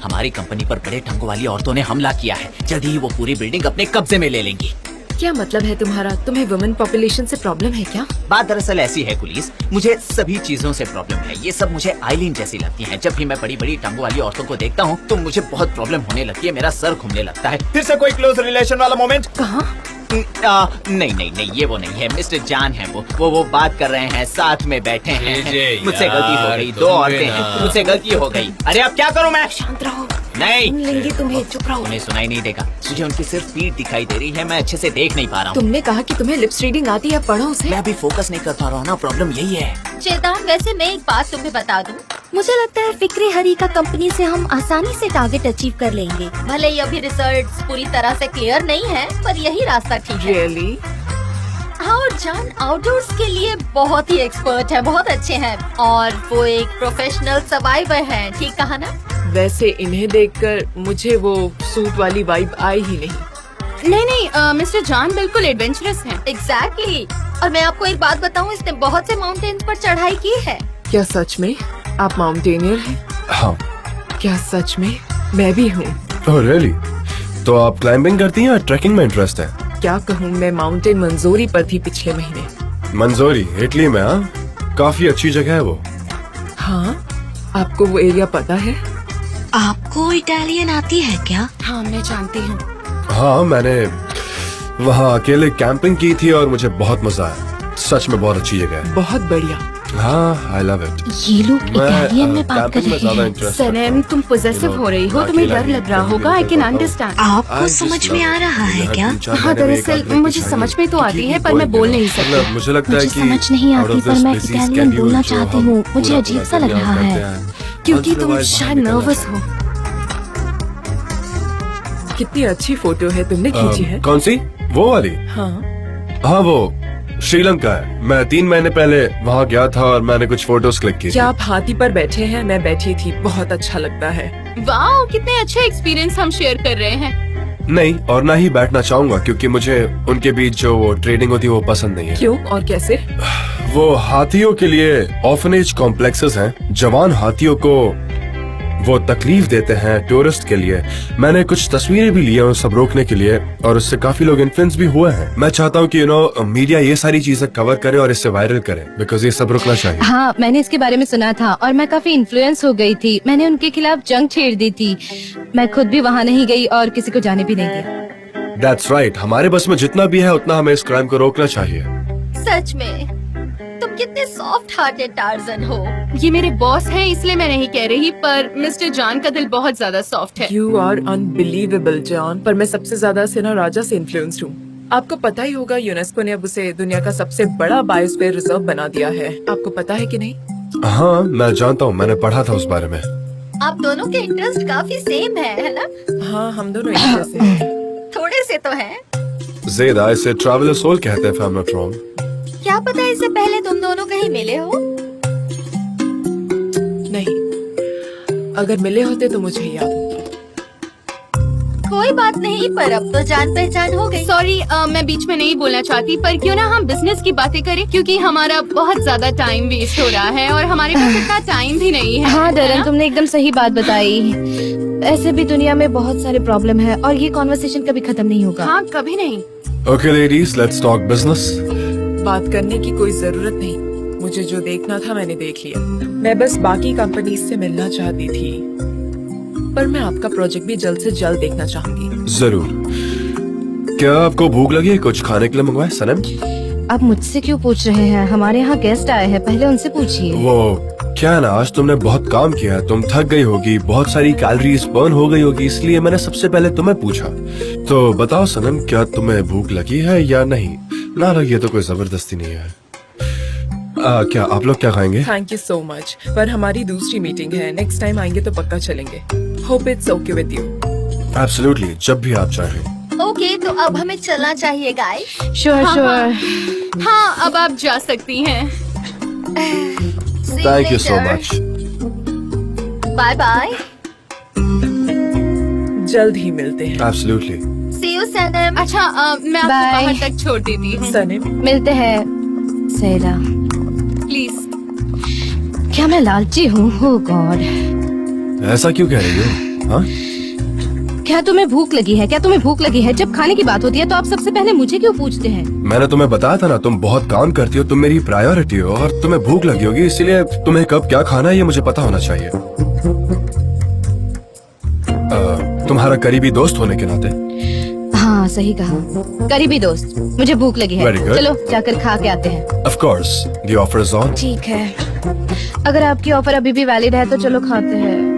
Speaker 9: हमारी कंपनी पर बड़े ढंगों वाली औरतों ने हमला किया है। जल्दी ही वो पूरी बिल्डिंग अपने कब्जे में ले लेंगी।
Speaker 3: क्या मतलब है तुम्हारा? तुम्हें वुमेन पॉपुलेशन से प्रॉब्लम है क्या?
Speaker 9: बात दरअसल ऐसी है पुलिस, मुझे सभी चीजों से प्रॉब्लम है। ये सब मुझे आइलिन जैसी लगती हैं। जब भी मैं बड़ी बड़ी टांगों वाली औरतों को देखता हूँ तो मुझे बहुत प्रॉब्लम होने लगती है। मेरा सर घूमने लगता है। फिर से कोई क्लोज रिलेशन वाला मोमेंट?
Speaker 3: कहाँ?
Speaker 9: नहीं, ये वो नहीं है। मिस्टर जान है वो बात कर रहे हैं, साथ में बैठे हैं। मुझसे गलती हो गई, दो औरतें हैं, मुझसे गलती हो गई। अरे अब क्या करूँ मैं?
Speaker 3: शांत रहो।
Speaker 9: नहीं
Speaker 3: लेंगे तुम्हें, चुप रहो।
Speaker 9: उन्हें सुनाई नहीं देगा। मुझे उनकी सिर्फ पीठ दिखाई दे रही है, मैं अच्छे से देख नहीं पा रहा हूँ।
Speaker 3: तुमने कहा कि तुम्हें लिप्स रीडिंग आती है, पढ़ो उसे।
Speaker 9: मैं अभी फोकस नहीं कर पा रहा हूँ ना, प्रॉब्लम यही है।
Speaker 4: जैदान, वैसे मैं एक बात तुम्हें बता दूं, मुझे लगता है फिक्री हरिका कंपनी से हम आसानी से टारगेट अचीव कर लेंगे। भले ही अभी रिजल्ट्स पूरी तरह से क्लियर नहीं है, पर यही रास्ता ठीक है।
Speaker 10: रियली?
Speaker 4: हाँ, और जान आउटडोर्स के लिए बहुत ही एक्सपर्ट है, बहुत अच्छे हैं और वो एक प्रोफेशनल सर्वाइवर हैं। ठीक कहा ना?
Speaker 10: वैसे इन्हें देखकर मुझे वो सूट वाली वाइब आई ही नहीं।
Speaker 3: नहीं, मिस्टर जॉन बिल्कुल एडवेंचरस हैं।
Speaker 4: एग्जैक्टली। और मैं आपको एक बात बताऊं, इसने बहुत से माउंटेन्स पर चढ़ाई की है।
Speaker 10: क्या सच में आप माउंटेनियर हैं?
Speaker 1: हाँ,
Speaker 10: क्या सच में? मैं भी हूँ।
Speaker 1: Oh really? तो आप क्लाइंबिंग करती हैं या ट्रैकिंग में इंटरेस्ट है?
Speaker 10: क्या कहूँ, मैं माउंटेन मंजोरी पर थी पिछले महीने।
Speaker 1: मंजोरी इटली में? हाँ, काफी अच्छी जगह है वो।
Speaker 10: हाँ, आपको वो एरिया पता है?
Speaker 4: आपको इटालियन आती है क्या?
Speaker 3: हाँ, मैं जानती हूँ।
Speaker 1: हाँ, मैंने वहाँ अकेले कैंपिंग की थी और मुझे बहुत मजा आया। सच में बहुत अच्छी जगह है।
Speaker 10: बहुत बढ़िया।
Speaker 1: हाँ, आई लव इट।
Speaker 2: ये लोग इटालियन में बात कर रहे हैं।
Speaker 3: सनम, तुम पोजेसिव हो रही हो, तुम्हें डर लग रहा होगा। I can understand.
Speaker 4: आपको समझ में आ रहा है क्या?
Speaker 3: हाँ, दरअसल मुझे समझ में तो आती है, पर मैं बोल नहीं सकती।
Speaker 1: मुझे लगता है
Speaker 2: मुझे
Speaker 1: कि
Speaker 2: समझ नहीं आती, पर मैं इटालियन बोलना चाहती हूँ। मुझे अजीब सा लग रहा है,
Speaker 3: क्योंकि तुम शायद नर्वस हो।
Speaker 10: कितनी अच्छी फोटो है, तुमने खींची है?
Speaker 1: कौन सी? वो वाली?
Speaker 10: हाँ।
Speaker 1: हाँ, वो श्रीलंका है। मैं 3 महीने पहले वहाँ गया था और मैंने कुछ फोटोज क्लिक की।
Speaker 10: क्या आप हाथी पर बैठे हैं? मैं बैठी थी, बहुत अच्छा लगता है।
Speaker 3: वाह, कितने अच्छे एक्सपीरियंस हम शेयर कर रहे हैं।
Speaker 1: नहीं, और ना ही बैठना चाहूंगा, क्योंकि मुझे उनके बीच जो वो ट्रेडिंग होती है वो पसंद नहीं है।
Speaker 10: क्यों और कैसे?
Speaker 1: वो हाथियों के लिए ऑर्फनेज कॉम्प्लेक्सेस हैं। जवान हाथियों को वो तकलीफ देते हैं टूरिस्ट के लिए। मैंने कुछ तस्वीरें भी ली हैं उन सब रोकने के लिए, और उससे काफी लोग इन्फ्लुएंस भी हुए हैं। मैं चाहता हूँ कि मीडिया ये सारी चीजें कवर करे और इससे वायरल करे, बिकॉज ये सब रुकना चाहिए।
Speaker 2: हाँ, मैंने इसके बारे में सुना था और मैं काफी इन्फ्लुएंस हो गई थी। मैंने उनके खिलाफ जंग छेड़ दी थी। मैं खुद भी वहाँ नहीं गई और किसी को जाने भी नहीं दिया।
Speaker 1: That's right। हमारे बस में जितना भी है उतना हमें इस क्राइम को रोकना चाहिए।
Speaker 4: सच में तुम कितने सॉफ्ट हार्टेड टार्जन हो।
Speaker 3: ये मेरे बॉस हैं, इसलिए मैं नहीं कह रही, पर मिस्टर जॉन का दिल बहुत ज्यादा सॉफ्ट है।
Speaker 10: You are unbelievable John. पर मैं सबसे ज्यादा सेना राजा से इन्फ्लुएंस्ड हूँ। आपको पता ही होगा, यूनेस्को ने अब उसे दुनिया का सबसे बड़ा बायोस्फीयर रिजर्व बना दिया है। आपको पता है कि नहीं?
Speaker 1: हाँ, मैं जानता हूँ, मैंने पढ़ा था उस बारे में।
Speaker 4: आप दोनों के इंटरेस्ट काफी सेम है ना?
Speaker 10: हाँ, हम दोनों एक जैसे हैं।
Speaker 4: थोड़े से तो हैं।
Speaker 1: ज़ेदा, इसे ट्रैवलर सोल कहते हैं, if I'm not wrong।
Speaker 4: क्या पता इससे पहले तुम दोनों कहीं मिले हो?
Speaker 10: नहीं, अगर मिले होते तो मुझे याद होता।
Speaker 4: कोई बात नहीं, पर अब तो जान पहचान हो गई।
Speaker 3: सॉरी, मैं बीच में नहीं बोलना चाहती, पर क्यों ना हम बिजनेस की बातें करें, क्योंकि हमारा बहुत ज्यादा टाइम वेस्ट हो रहा है और हमारे पास इतना टाइम भी नहीं है।
Speaker 2: हाँ डरन, तुमने एकदम सही बात बताई। ऐसे भी दुनिया में बहुत सारे प्रॉब्लम है और ये कॉन्वर्सेशन कभी खत्म नहीं होगा।
Speaker 3: हाँ, कभी नहीं।
Speaker 1: Okay, ladies, let's talk business।
Speaker 10: बात करने की कोई जरूरत नहीं। मुझे जो देखना था मैंने देख लिया। मैं बस बाकी कंपनी से मिलना चाहती थी, पर मैं आपका प्रोजेक्ट भी जल्द से जल्द देखना चाहूंगी।
Speaker 1: जरूर। क्या आपको भूख लगी है? कुछ खाने के लिए मंगवाए सनम?
Speaker 2: आप मुझसे क्यों पूछ रहे हैं? हमारे यहाँ गेस्ट आए हैं, पहले उनसे पूछिए।
Speaker 1: वो क्या है ना, आज तुमने बहुत काम किया, तुम थक गई होगी, बहुत सारी कैलोरीज बर्न हो गई होगी, इसलिए मैंने सबसे पहले तुम्हें पूछा। तो बताओ सनम, क्या तुम्हें भूख लगी है या नहीं? ना लगी है तो कोई जबरदस्ती नहीं है। क्या आप लोग क्या खाएंगे?
Speaker 10: थैंक यू सो मच, पर हमारी दूसरी मीटिंग है। नेक्स्ट टाइम आएंगे तो पक्का चलेंगे। Hope it's okay with you.
Speaker 1: Absolutely, जब भी आप चाहें।
Speaker 4: ओके, तो अब हमें चलना चाहिए गाइस।
Speaker 2: Sure sure.
Speaker 3: हाँ, अब आप जा सकती हैं।
Speaker 1: Thank you so much.
Speaker 4: Bye bye.
Speaker 10: जल्द ही मिलते हैं।
Speaker 1: एब्सोल्युटली।
Speaker 4: See you Sanam.
Speaker 3: अच्छा, मैं आपको
Speaker 2: Bye.
Speaker 3: बाहर तक छोड़ देती हूँ।
Speaker 10: सनम,
Speaker 2: मिलते हैं। सेरा,
Speaker 3: प्लीज।
Speaker 2: क्या मैं लालची हूँ? ओह गॉड,
Speaker 1: ऐसा क्यों कह रही हो? हाँ?
Speaker 2: क्या तुम्हें भूख लगी है? क्या तुम्हें भूख लगी है? जब खाने की बात होती है तो आप सबसे पहले मुझे क्यों पूछते हैं?
Speaker 1: मैंने तुम्हें बताया था ना, तुम बहुत काम करती हो, तुम मेरी प्रायोरिटी हो और तुम्हें भूख लगी होगी, इसीलिए तुम्हें कब क्या खाना है ये मुझे पता होना चाहिए। तुम्हारा करीबी दोस्त होने के नाते।
Speaker 2: हाँ, सही कहा, करीबी दोस्त। मुझे भूख लगी है।
Speaker 1: Very good.
Speaker 2: चलो जाकर खा के आते हैं।
Speaker 1: Of course, the offer is on।
Speaker 2: ठीक है, अगर आपकी ऑफर अभी भी वैलिड है तो चलो खाते हैं।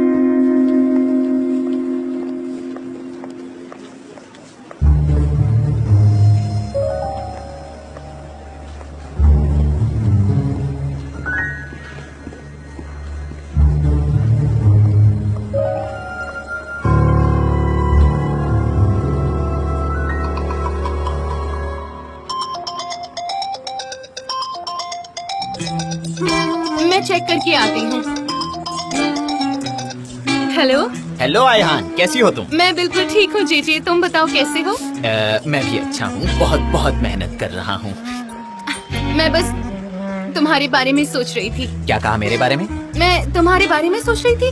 Speaker 3: मैं चेक करके आती हूँ। हेलो।
Speaker 9: हेलो आयहान, कैसी हो तुम?
Speaker 3: मैं बिल्कुल ठीक हूँ जीजी, तुम बताओ कैसे हो?
Speaker 9: मैं भी अच्छा हूँ, बहुत बहुत मेहनत कर रहा हूँ।
Speaker 3: मैं बस तुम्हारे बारे में सोच रही थी।
Speaker 9: क्या कहा मेरे बारे में?
Speaker 3: मैं तुम्हारे बारे में सोच रही थी।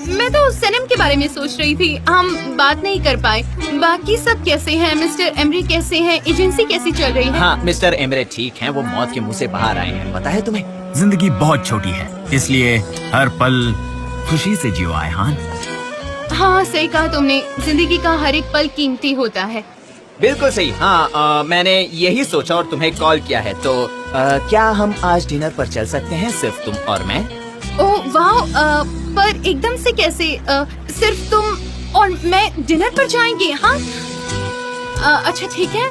Speaker 3: मैं तो सनम के बारे में सोच रही थी, हम बात नहीं कर पाए। बाकी सब कैसे हैं? मिस्टर एमरी कैसे हैं? एजेंसी कैसी चल रही है?
Speaker 9: हाँ, मिस्टर एमरे ठीक हैं, वो मौत के मुंह से बाहर आए हैं। पता है तुम्हें?
Speaker 11: जिंदगी बहुत छोटी है, इसलिए हर पल खुशी से जियो आयहान।
Speaker 3: हाँ, सही कहा तुमने, जिंदगी का हर एक पल कीमती होता है।
Speaker 9: बिल्कुल सही। हाँ, मैंने यही सोचा और तुम्हें कॉल किया है। तो क्या हम आज डिनर पर चल सकते हैं, सिर्फ तुम और मैं?
Speaker 3: ओह वाह, पर एकदम से कैसे? सिर्फ तुम और मैं डिनर पर जाएंगे? हाँ, अच्छा ठीक है,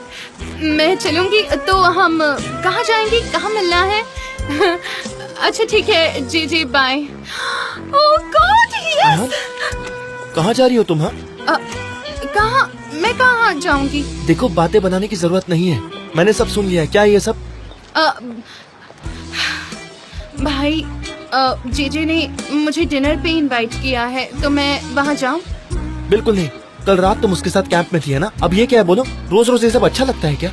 Speaker 3: मैं चलूंगी। तो हम कहाँ जाएंगे, कहाँ मिलना है? अच्छा ठीक है, जी बाय। ओह गॉड, यस।
Speaker 6: कहाँ जा रही हो तुम? हाँ,
Speaker 3: कहाँ? मैं कहाँ जाऊंगी?
Speaker 6: देखो, बातें बनाने की जरूरत नहीं है, मैंने सब सुन लिया है। क्या ये सब?
Speaker 3: भाई, जेजे ने मुझे डिनर पे इनवाइट किया है, तो मैं वहाँ जाऊँ?
Speaker 6: बिल्कुल नहीं, कल रात तुम उसके साथ कैंप में थी है ना? अब ये क्या है, बोलो? रोज रोज ये सब अच्छा लगता है क्या?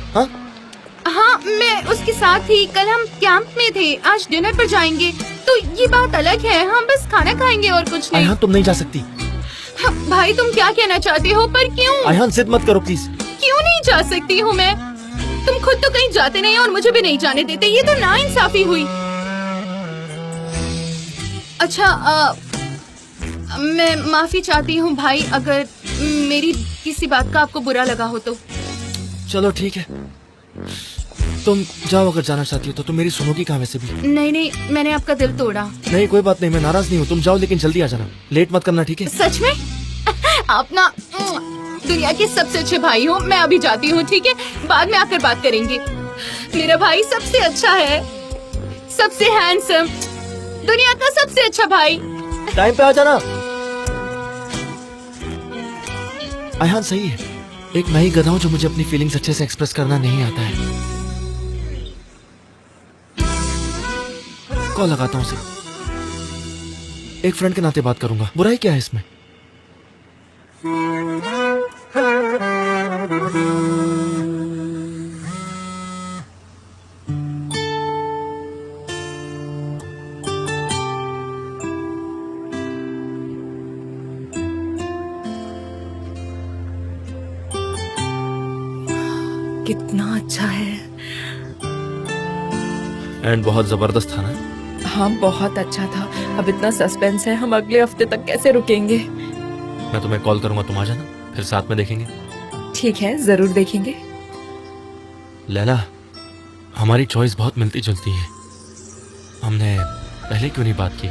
Speaker 6: हाँ,
Speaker 3: मैं उसके साथ थी, कल हम कैंप में थे, आज डिनर पर जाएंगे, तो ये बात अलग है। हम बस खाना खाएंगे और कुछ नहीं।
Speaker 6: आयहान, तुम नहीं जा सकती।
Speaker 3: भाई, तुम क्या कहना चाहते हो? पर क्यों?
Speaker 6: आयहान, जिद मत करो प्लीज।
Speaker 3: क्यों नहीं जा सकती हूँ मैं? तुम खुद तो कहीं जाते नहीं और मुझे भी नहीं जाने देते, ये तो नाइंसाफी हुई। अच्छा, मैं माफी चाहती हूँ भाई, अगर मेरी किसी बात का आपको बुरा लगा हो तो।
Speaker 6: चलो ठीक है, तुम जाओ, अगर जाना चाहती हो तो। तुम मेरी सुनोगी कहाँ वैसे भी?
Speaker 3: नहीं, मैंने आपका दिल तोड़ा।
Speaker 6: नहीं, कोई बात नहीं, मैं नाराज नहीं हूँ। तुम जाओ, लेकिन जल्दी आ जाना, लेट मत करना, ठीक है?
Speaker 3: सच में? आप ना दुनिया के सबसे अच्छे भाई हो। मैं अभी जाती हूँ, ठीक है? बाद में आकर बात करेंगे। मेरा भाई सबसे अच्छा है, सबसे हैंडसम, दुनिया का सबसे अच्छा भाई।
Speaker 6: टाइम पे आ जाना। आयहान सही है, एक मैं ही गधा हूँ जो मुझे अपनी फीलिंग्स अच्छे से एक्सप्रेस करना नहीं आता है। कॉल लगाता हूँ उसे, एक फ्रेंड के नाते बात करूंगा। बुराई क्या है इसमें?
Speaker 10: कितना अच्छा है।
Speaker 6: एंड बहुत जबरदस्त था ना?
Speaker 10: हाँ, बहुत अच्छा था। अब इतना सस्पेंस है, हम अगले हफ्ते तक कैसे रुकेंगे?
Speaker 6: मैं तुम्हें कॉल करूंगा, तुम आ जाना, फिर साथ में देखेंगे।
Speaker 10: ठीक है, जरूर देखेंगे।
Speaker 6: लैला, हमारी चॉइस बहुत मिलती जुलती है, हमने पहले क्यों नहीं बात की?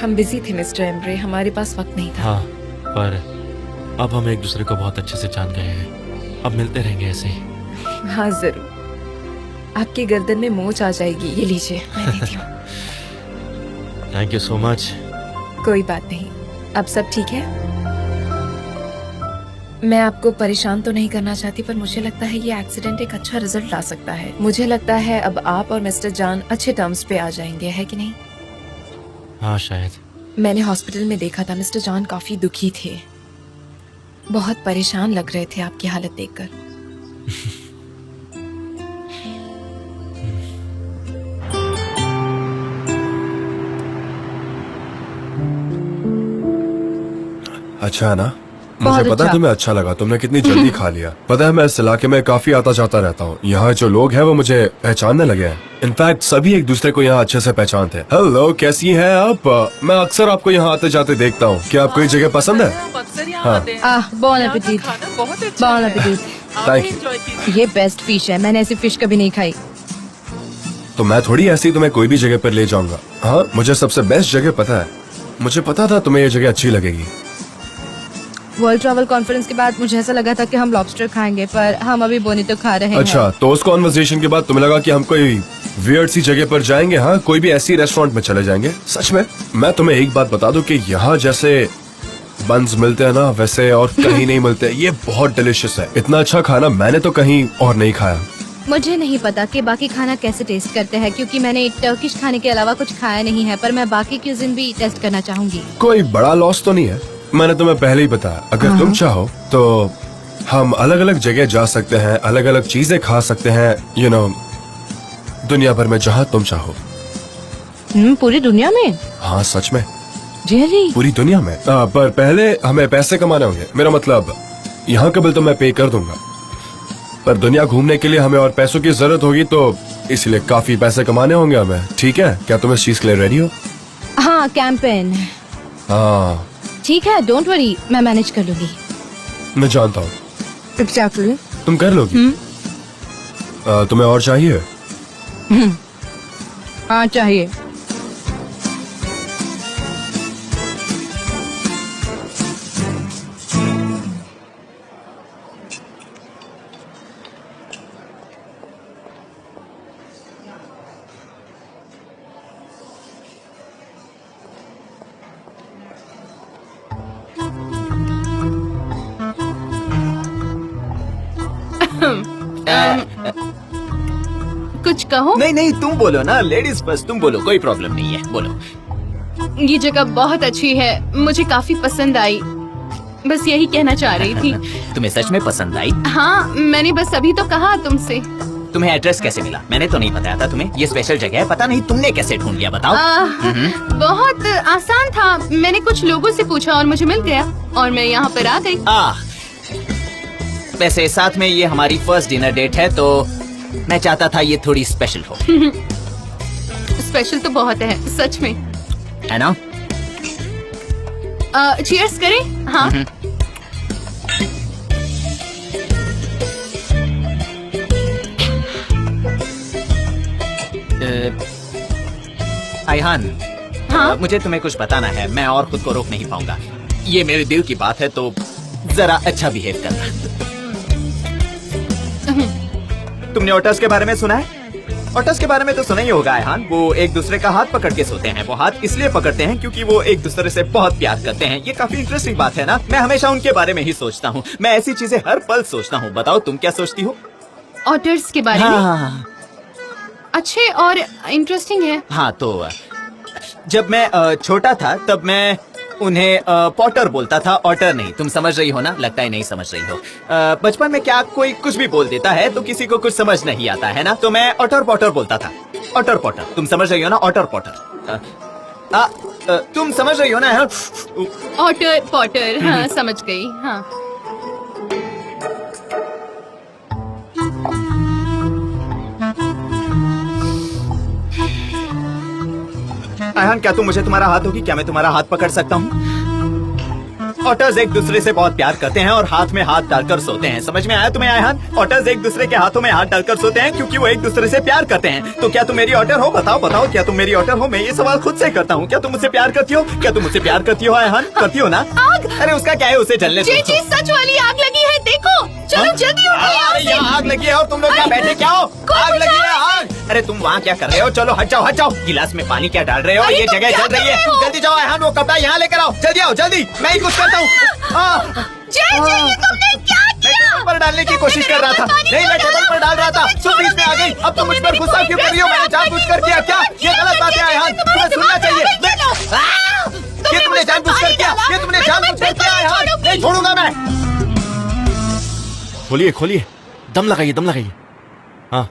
Speaker 10: हम बिजी थे मिस्टर एम्ब्रे, हमारे पास वक्त नहीं था।
Speaker 6: हाँ, पर अब हम एक दूसरे को बहुत अच्छे से जान गए हैं, अब मिलते रहेंगे ऐसे ही।
Speaker 10: हाँ जरूर। आपकी गर्दन में मोच आ जाएगी, ये लीजिए, मैं देती हूँ।
Speaker 6: Thank you so much.
Speaker 10: कोई बात नहीं, अब सब ठीक है। मैं आपको परेशान तो नहीं करना चाहती, पर मुझे लगता है ये एक्सीडेंट एक अच्छा रिजल्ट ला सकता है। मुझे लगता है अब आप और मिस्टर जान अच्छे टर्म्स पे आ जाएंगे, है कि नहीं?
Speaker 6: हाँ शायद।
Speaker 10: मैंने हॉस्पिटल में देखा था, मिस्टर जान काफी दुखी थे, बहुत परेशान लग रहे थे आपकी हालत देखकर।
Speaker 1: अच्छा है ना? मुझे पता है तुम्हें अच्छा लगा, तुमने कितनी जल्दी खा लिया। पता है मैं इस इलाके में काफी आता जाता रहता हूँ, यहाँ जो लोग हैं वो मुझे पहचानने लगे हैं। इनफैक्ट सभी एक दूसरे को यहाँ अच्छे से पहचानते हैं। हेलो, कैसी हैं आप? मैं अक्सर आपको यहाँ आते जाते देखता हूँ। क्या आपको ये जगह पसंद है? हाँ,
Speaker 2: bone appétit. Bone appétit.
Speaker 1: Thank you.
Speaker 2: ये बेस्ट फिश है, मैंने ऐसी फिश कभी नहीं खाई।
Speaker 1: तो मैं थोड़ी ऐसी तुम्हें कोई भी जगह पर ले जाऊंगा। हाँ, मुझे सबसे बेस्ट जगह पता है। मुझे पता था तुम्हें ये जगह अच्छी लगेगी।
Speaker 2: वर्ल्ड ट्रैवल कॉन्फ्रेंस के बाद मुझे ऐसा लगा था कि हम लॉबस्टर खाएंगे, पर हम अभी बोनी तो खा रहे हैं।
Speaker 1: अच्छा, तो उस कॉन्वर्सेशन के बाद तुम्हें लगा कि हम कोई वियर्ड सी जगह पर जाएंगे? हाँ, कोई भी ऐसी रेस्टोरेंट में चले जाएंगे। सच में मैं तुम्हें एक बात बता दूं कि यहाँ जैसे बन्स मिलते हैं ना, वैसे और कहीं नहीं मिलते। ये बहुत डिलिशियस है, इतना अच्छा खाना मैंने तो कहीं और नहीं खाया।
Speaker 2: मुझे नहीं पता कि बाकी खाना कैसे टेस्ट करते हैं, क्योंकि मैंने टर्किश खाने के अलावा कुछ खाया नहीं है, पर मैं बाकी क्यूजिन भी टेस्ट करना चाहूंगी।
Speaker 1: कोई बड़ा लॉस तो नहीं है, मैंने तुम्हें पहले ही बताया। अगर तुम चाहो तो हम अलग अलग जगह जा सकते हैं, अलग अलग चीजें खा सकते हैं, यू नो, दुनिया भर में जहाँ तुम चाहो।
Speaker 2: पूरी दुनिया में?
Speaker 1: हाँ सच में।
Speaker 2: रियली?
Speaker 1: पूरी दुनिया में। पर पहले हमें पैसे कमाने होंगे। मेरा मतलब यहाँ का बिल तो मैं पे कर दूंगा, पर दुनिया घूमने के लिए हमें और पैसों की जरूरत होगी, तो इसलिए काफी पैसे कमाने होंगे हमें। ठीक है, क्या तुम इस चीज के लिए रेडी हो?
Speaker 2: हाँ, कैंपेन।
Speaker 1: हाँ
Speaker 2: ठीक है, डोंट वरी, मैं मैनेज कर लूंगी।
Speaker 1: मैं जानता हूँ।
Speaker 2: एग्जैक्टली।
Speaker 1: तुम कर लोगी। तुम्हें और चाहिए?
Speaker 2: हाँ चाहिए।
Speaker 3: कुछ कहो।
Speaker 9: नहीं नहीं, तुम बोलो ना, लेडीज फर्स्ट, तुम बोलो, कोई प्रॉब्लम नहीं है, बोलो।
Speaker 3: ये जगह बहुत अच्छी है, मुझे काफी पसंद आई, बस यही कहना चाह रही थी।
Speaker 9: तुम्हें सच में पसंद आई?
Speaker 3: हाँ, मैंने बस अभी तो कहा तुमसे।
Speaker 9: तुम्हें एड्रेस कैसे मिला? मैंने तो नहीं बताया था तुम्हें ये स्पेशल जगह है, पता नहीं तुमने कैसे ढूंढ लिया, बताओ।
Speaker 3: बहुत आसान था, मैंने कुछ लोगों से पूछा और मुझे मिल गया और मैं यहाँ पर आ गई।
Speaker 9: वैसे साथ में ये हमारी फर्स्ट डिनर डेट है, तो मैं चाहता था ये थोड़ी स्पेशल हो।
Speaker 3: स्पेशल तो बहुत है, सच में,
Speaker 9: है ना?
Speaker 3: चीयर्स करें? हाँ।
Speaker 9: आयहान,
Speaker 3: हाँ?
Speaker 9: मुझे तुम्हें कुछ बताना है, मैं और खुद को रोक नहीं पाऊंगा। ये मेरे दिल की बात है, तो जरा अच्छा बिहेव करना। तुमने ओटर्स के बारे में सुना है? ओटर्स के बारे में तो सुना ही होगा आयहान। वो एक दूसरे का हाथ पकड़ के सोते हैं। वो हाथ इसलिए पकड़ते हैं क्योंकि वो एक दूसरे से बहुत प्यार करते हैं। ये काफी इंटरेस्टिंग बात है ना? मैं हमेशा उनके बारे में ही सोचता हूँ। मैं ऐसी चीजें हर पल सोचता हूँ। बताओ तुम क्या सोचती हो?
Speaker 3: ऑटर्स के बारे में? अच्छे और इंटरेस्टिंग है।
Speaker 9: हाँ, तो जब मैं छोटा था तब मैं उन्हें पॉटर बोलता था, ऑटर नहीं। तुम समझ रही हो ना? लगता है नहीं समझ रही हो। बचपन में क्या कोई कुछ भी बोल देता है तो किसी को कुछ समझ नहीं आता है ना? तो मैं ऑटर पॉटर बोलता था। ऑटर पॉटर, तुम समझ रही हो ना? Otter Potter. तुम समझ रही हो ना?
Speaker 3: ऑटर पॉटर, हाँ समझ गई। हाँ,
Speaker 9: आयहान, क्या तुम मुझे तुम्हारा हाथ दोगी? क्या मैं तुम्हारा हाथ पकड़ सकता हूँ? ऑटर्स एक दूसरे से बहुत प्यार करते हैं और हाथ में हाथ डालकर सोते हैं। समझ में आया तुम्हें आयहान? ऑटर्स एक दूसरे के हाथों में हाथ डालकर सोते हैं क्योंकि वो एक दूसरे से प्यार करते हैं। तो क्या तुम मेरी ऑटर हो? बताओ बताओ, क्या तुम मेरी ऑटर हो? मैं ये सवाल खुद से करता हूँ। क्या तुम मुझसे प्यार करती हो? क्या तुम मुझसे प्यार करती हो आयहान? करती हो ना?
Speaker 3: आग!
Speaker 9: अरे उसका क्या है, उसे जलने दो।
Speaker 3: जी सच वाली आग लगी है, देखो। चलो जल्दी उठो
Speaker 9: यहाँ आग लगी है और तुम लोग क्या बैठे क्या हो? आग लगी है, आग! अरे तुम वहाँ क्या कर रहे हो? चलो हट जाओ, हट जाओ। गिलास में पानी क्या डाल रहे हो? ये जगह जल रही है। जल्दी जाओ आयहान, वो कपड़ा यहाँ लेकर आओ। जल्दी आओ, जल्दी। मैं ही कुछ करता हूँ।
Speaker 3: तुमने क्या
Speaker 9: मैं टेबल पर डालने की कोशिश कर रहा था। नहीं, मैं टेबल पर डाल रहा था। तुम बीच में आ गई। अब तुम मुझ पर गुस्सा क्यों कर रही हो? मैंने जानबूझकर किया क्या? ये गलत बात है आयहान, तुम्हें सुनना चाहिए। ये तुमने जानबूझकर किया। ये तुमने जानबूझकर किया आयहान। नहीं छोड़ूंगा मैं।
Speaker 6: खोलिए खोलिए, दम लगाइए, दम लगाइए। हाँ,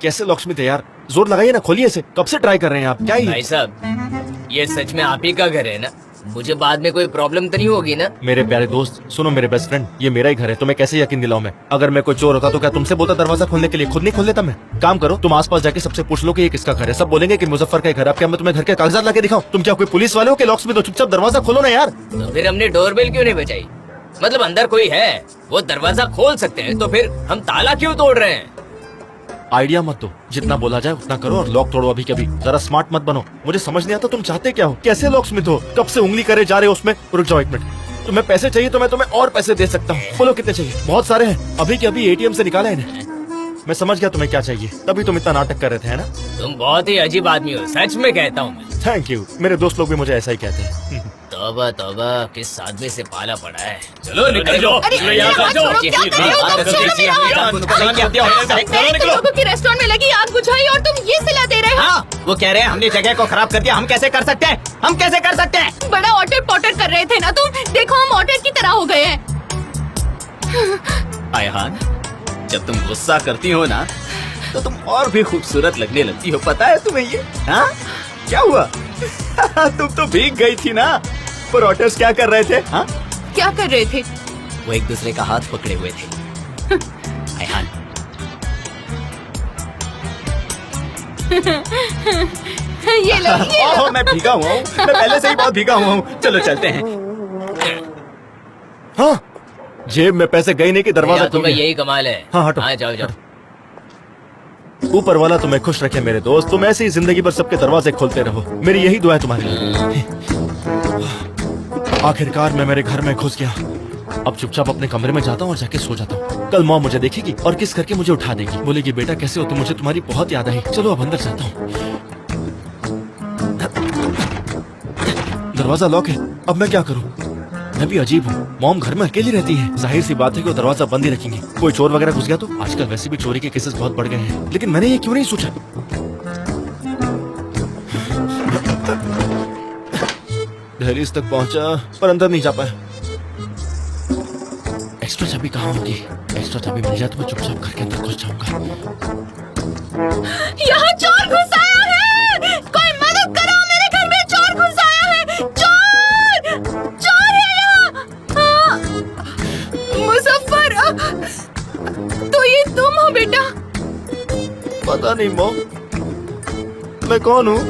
Speaker 6: कैसे लॉकस्मिथ है यार? जोर लगाइए ना, खोलिए इसे। कब से ट्राई कर रहे हैं आप? क्या
Speaker 12: भाई साहब, ये सच में आप ही का घर है ना? मुझे बाद में कोई प्रॉब्लम तो नहीं होगी ना?
Speaker 6: मेरे प्यारे दोस्त सुनो, मेरे बेस्ट फ्रेंड, ये मेरा ही घर है। तुम्हें कैसे यकीन दिलाऊं मैं? अगर मैं कोई चोर होता तो क्या तुमसे बोलता दरवाजा खोलने के लिए? खुद नहीं खोल लेता मैं? काम करो, तुम आसपास जाके सबसे पूछ लो कि ये किसका घर है। सब बोलेंगे कि मुजफ्फर का घर। अब क्या मैं तुम्हें घर के कागजात लाके दिखाऊं? तुम क्या कोई पुलिस वाले हो कि लॉक्स में? तो चुपचाप दरवाजा खोलो ना यार।
Speaker 12: तो फिर हमने डोरबेल क्यों नहीं बजाई? मतलब अंदर कोई है, वो दरवाजा खोल सकते हैं, तो फिर हम ताला क्यों तोड़ रहे हैं?
Speaker 6: आइडिया मत दो, जितना बोला जाए उतना करो और लॉक तोड़ो अभी कभी। जरा स्मार्ट मत बनो। मुझे समझ नहीं आता तुम चाहते क्या हो? कैसे लॉकस्मिथ हो? कब से उंगली करे जा रहे हो उसमें। रुक जाओ एक मिनट। तुम्हें पैसे चाहिए तो मैं तुम्हें और पैसे दे सकता हूँ। बोलो कितने चाहिए? बहुत सारे हैं, अभी के अभी एटीएम से निकाले हैं। मैं समझ गया तुम्हें क्या चाहिए, तभी तुम इतना नाटक कर रहे थे, है ना?
Speaker 12: तुम बहुत ही अजीब आदमी हो, सच में कहता हूँ मैं।
Speaker 6: थैंक यू, मेरे दोस्त लोग भी मुझे ऐसा ही कहते हैं।
Speaker 12: तौबा तौबा, किस आदमी से पाला पड़ा है। चलो निकल जाओ।
Speaker 3: लोगों की रेस्टोरेंट में लगी आग बुझाई और तुम ये सिला दे रहे हो?
Speaker 9: हाँ, वो कह रहे हैं हमने जगह को खराब कर दिया। हम कैसे कर सकते हैं? हम कैसे कर सकते हैं?
Speaker 3: बड़ा ऑटर पॉटर कर रहे थे ना तुम। देखो हम ऑटर की तरह हो गए हैं।
Speaker 9: आयहान, जब तुम गुस्सा करती हो ना तो तुम और भी खूबसूरत लगने लगती हो। पता है तुम्हें ये? हाँ, क्या हुआ? तुम तो भीग गई थी ना। पोर्टर्स क्या कर रहे थे? हाँ,
Speaker 3: क्या कर रहे थे?
Speaker 9: वो एक दूसरे का हाथ पकड़े हुए थे। अयहान,
Speaker 3: ये लो, ये लो।
Speaker 9: ओह, मैं भीगा हुआ हूँ, मैं पहले से ही बहुत भीगा हुआ हूँ। चलो चलते हैं। हाँ, जेब में पैसे गए नहीं कि दरवाजा खुल
Speaker 12: तुम्हें
Speaker 9: गया।
Speaker 12: यही कमाल है।
Speaker 9: हाँ, हटो।
Speaker 12: हाँ, जाओ जाओ।
Speaker 9: ऊपर वाला तुम्हें खुश रखे मेरे दोस्त। तुम ऐसे ही जिंदगी भर सबके दरवाजे खोलते रहो। मेरी यही दुआ है तुम्हारे लिए। आखिरकार मैं मेरे घर में घुस गया। अब चुपचाप अपने कमरे में जाता हूँ और जाके सो जाता हूँ। कल मॉम मुझे देखेगी और किस करके मुझे उठा देगी। बोलेगी बेटा कैसे हो तुम, मुझे तुम्हारी बहुत याद आई। चलो अब अंदर जाता हूँ। दरवाजा लॉक है। अब मैं क्या करूँ? मैं भी अजीब हूँ। मॉम घर में अकेली रहती है। जाहिर सी बात है कि वो दरवाजा बंद ही रखेंगे। कोई चोर वगैरह घुस गया तो? आजकल वैसे भी चोरी के केसेस बहुत बढ़ गए हैं, लेकिन मैंने ये क्यों नहीं सोचा। दहलीज तक पहुंचा पर अंदर नहीं जा पाया। एक्स्ट्रा चाबी कहाँ होगी? एक्स्ट्रा चाबी मिल जाए तो मैं चुपचाप घर के अंदर घुस जाऊंगा।
Speaker 8: यहाँ चोर घुस आया है। कोई मदद करो, मेरे घर में चोर घुस आया है। चोर, चोर है यहाँ।
Speaker 3: मुजफ्फर, तो ये तुम हो बेटा?
Speaker 9: पता नहीं मॉम, मैं कौन हूँ?